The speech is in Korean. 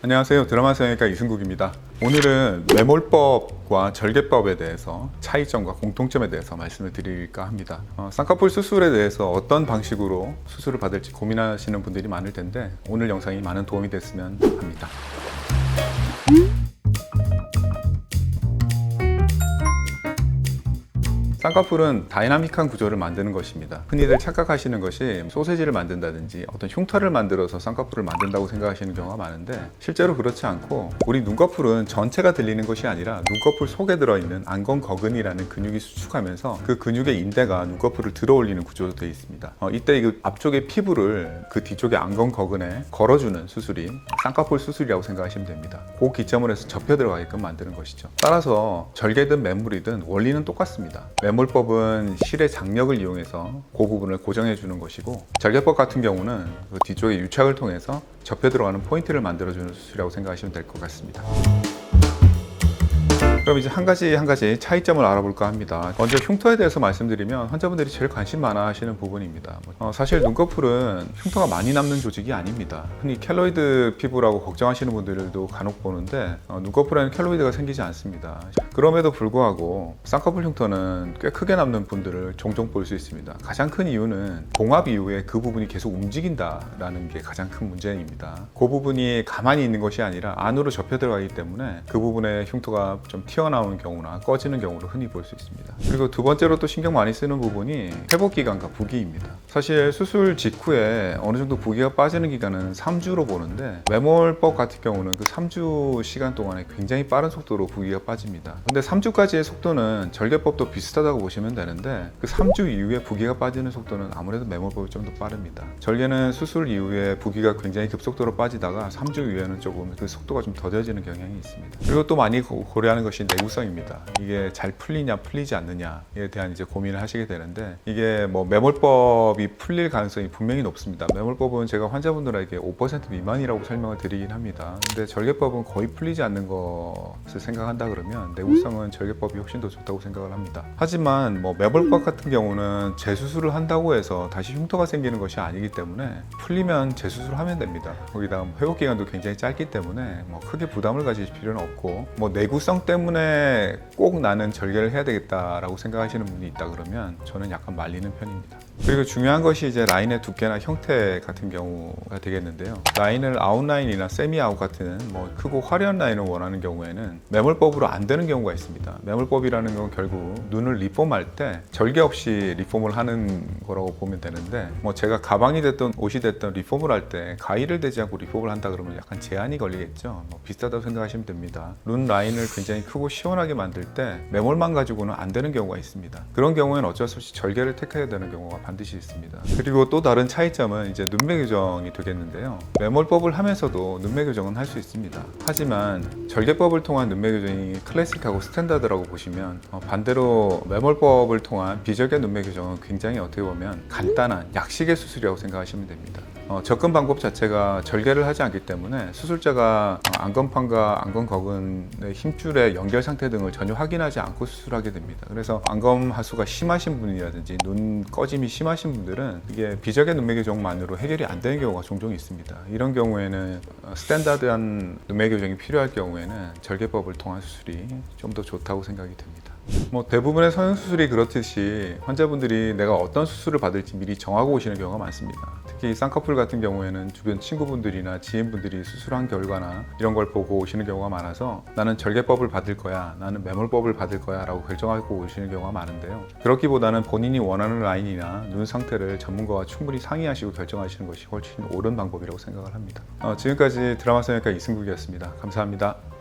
안녕하세요. 드라마 성형외과 이승국입니다. 오늘은 매몰법과 절개법에 대해서 차이점과 공통점에 대해서 말씀을 드릴까 합니다. 쌍꺼풀 수술에 대해서 어떤 방식으로 수술을 받을지 고민하시는 분들이 많을 텐데 오늘 영상이 많은 도움이 됐으면 합니다. 쌍꺼풀은 다이나믹한 구조를 만드는 것입니다. 흔히들 착각하시는 것이 소세지를 만든다든지 어떤 흉터를 만들어서 쌍꺼풀을 만든다고 생각하시는 경우가 많은데 실제로 그렇지 않고 우리 눈꺼풀은 전체가 들리는 것이 아니라 눈꺼풀 속에 들어있는 안검거근이라는 근육이 수축하면서 그 근육의 인대가 눈꺼풀을 들어올리는 구조로 되어 있습니다. 이때 그 앞쪽의 피부를 그 뒤쪽의 안검거근에 걸어주는 수술이 쌍꺼풀 수술이라고 생각하시면 됩니다. 그 기점을 해서 접혀 들어가게끔 만드는 것이죠. 따라서 절개든 매몰이든 원리는 똑같습니다. 매몰법은 실의 장력을 이용해서 그 부분을 고정해 주는 것이고 절개법 같은 경우는 그 뒤쪽의 유착을 통해서 접혀 들어가는 포인트를 만들어 주는 수술이라고 생각하시면 될 것 같습니다. 그럼 이제 한 가지 차이점을 알아볼까 합니다. 먼저 흉터에 대해서 말씀드리면 환자분들이 제일 관심 많아 하시는 부분입니다. 사실 눈꺼풀은 흉터가 많이 남는 조직이 아닙니다. 흔히 켈로이드 피부라고 걱정하시는 분들도 간혹 보는데 눈꺼풀에는 켈로이드가 생기지 않습니다. 그럼에도 불구하고 쌍꺼풀 흉터는 꽤 크게 남는 분들을 종종 볼 수 있습니다. 가장 큰 이유는 봉합 이후에 그 부분이 계속 움직인다라는 게 가장 큰 문제입니다. 그 부분이 가만히 있는 것이 아니라 안으로 접혀 들어가기 때문에 그 부분의 흉터가 좀 튀어나오는 경우나 꺼지는 경우를 흔히 볼 수 있습니다. 그리고 두 번째로 또 신경 많이 쓰는 부분이 회복 기간과 부기입니다. 사실 수술 직후에 어느 정도 부기가 빠지는 기간은 3주로 보는데 매몰법 같은 경우는 그 3주 시간 동안에 굉장히 빠른 속도로 부기가 빠집니다. 근데 3주까지의 속도는 절개법도 비슷하다고 보시면 되는데 그 3주 이후에 부기가 빠지는 속도는 아무래도 매몰법이 좀 더 빠릅니다. 절개는 수술 이후에 부기가 굉장히 급속도로 빠지다가 3주 이후에는 조금 그 속도가 좀 더뎌지는 경향이 있습니다. 그리고 또 많이 고려하는 것이 내구성입니다. 이게 잘 풀리냐 풀리지 않느냐에 대한 이제 고민을 하시게 되는데 이게 뭐 매몰법이 풀릴 가능성이 분명히 높습니다. 매몰법은 제가 환자분들에게 5% 미만이라고 설명을 드리긴 합니다. 근데 절개법은 거의 풀리지 않는 것을 생각한다 그러면 내구성은 절개법이 훨씬 더 좋다고 생각을 합니다. 하지만 뭐 매몰법 같은 경우는 재수술을 한다고 해서 다시 흉터가 생기는 것이 아니기 때문에 풀리면 재수술을 하면 됩니다. 거기다가 회복 기간도 굉장히 짧기 때문에 뭐 크게 부담을 가질 필요는 없고 뭐 내구성 때문에 꼭 나는 절개를 해야 되겠다라고 생각하시는 분이 있다 그러면 저는 약간 말리는 편입니다. 그리고 중요한 것이 이제 라인의 두께나 형태 같은 경우가 되겠는데요. 라인을 아웃라인이나 세미 아웃 같은 뭐 크고 화려한 라인을 원하는 경우에는 매몰법으로 안 되는 경우가 있습니다. 매몰법이라는 건 결국 눈을 리폼할 때 절개 없이 리폼을 하는 거라고 보면 되는데 뭐 제가 가방이 됐든 옷이 됐든 리폼을 할 때 가위를 대지 않고 리폼을 한다 그러면 약간 제한이 걸리겠죠. 뭐 비슷하다고 생각하시면 됩니다. 눈 라인을 굉장히 크고 시원하게 만들 때 매몰만 가지고는 안 되는 경우가 있습니다. 그런 경우에는 어쩔 수 없이 절개를 택해야 되는 경우가 반드시 있습니다. 그리고 또 다른 차이점은 이제 눈매 교정이 되겠는데요. 매몰법을 하면서도 눈매 교정은 할 수 있습니다. 하지만 절개법을 통한 눈매 교정이 클래식하고 스탠다드라고 보시면 반대로 매몰법을 통한 비절개 눈매 교정은 굉장히 어떻게 보면 간단한 약식의 수술이라고 생각하시면 됩니다. 접근 방법 자체가 절개를 하지 않기 때문에 수술자가 안검판과 안검거근의 힘줄의 연결 상태 등을 전혀 확인하지 않고 수술하게 됩니다. 그래서 안검 하수가 심하신 분이라든지 눈 꺼짐이 심하신 분들은 이게 비절개 눈매 교정만으로 해결이 안 되는 경우가 종종 있습니다. 이런 경우에는 스탠다드한 눈매 교정이 필요할 경우에는 절개법을 통한 수술이 좀 더 좋다고 생각이 됩니다. 뭐 대부분의 성형수술이 그렇듯이 환자분들이 내가 어떤 수술을 받을지 미리 정하고 오시는 경우가 많습니다. 특히 쌍꺼풀 같은 경우에는 주변 친구분들이나 지인분들이 수술한 결과나 이런 걸 보고 오시는 경우가 많아서 나는 절개법을 받을 거야, 나는 매몰법을 받을 거야 라고 결정하고 오시는 경우가 많은데요. 그렇기보다는 본인이 원하는 라인이나 눈 상태를 전문가와 충분히 상의하시고 결정하시는 것이 훨씬 옳은 방법이라고 생각을 합니다. 지금까지 드라마 성형외과 이승국이었습니다. 감사합니다.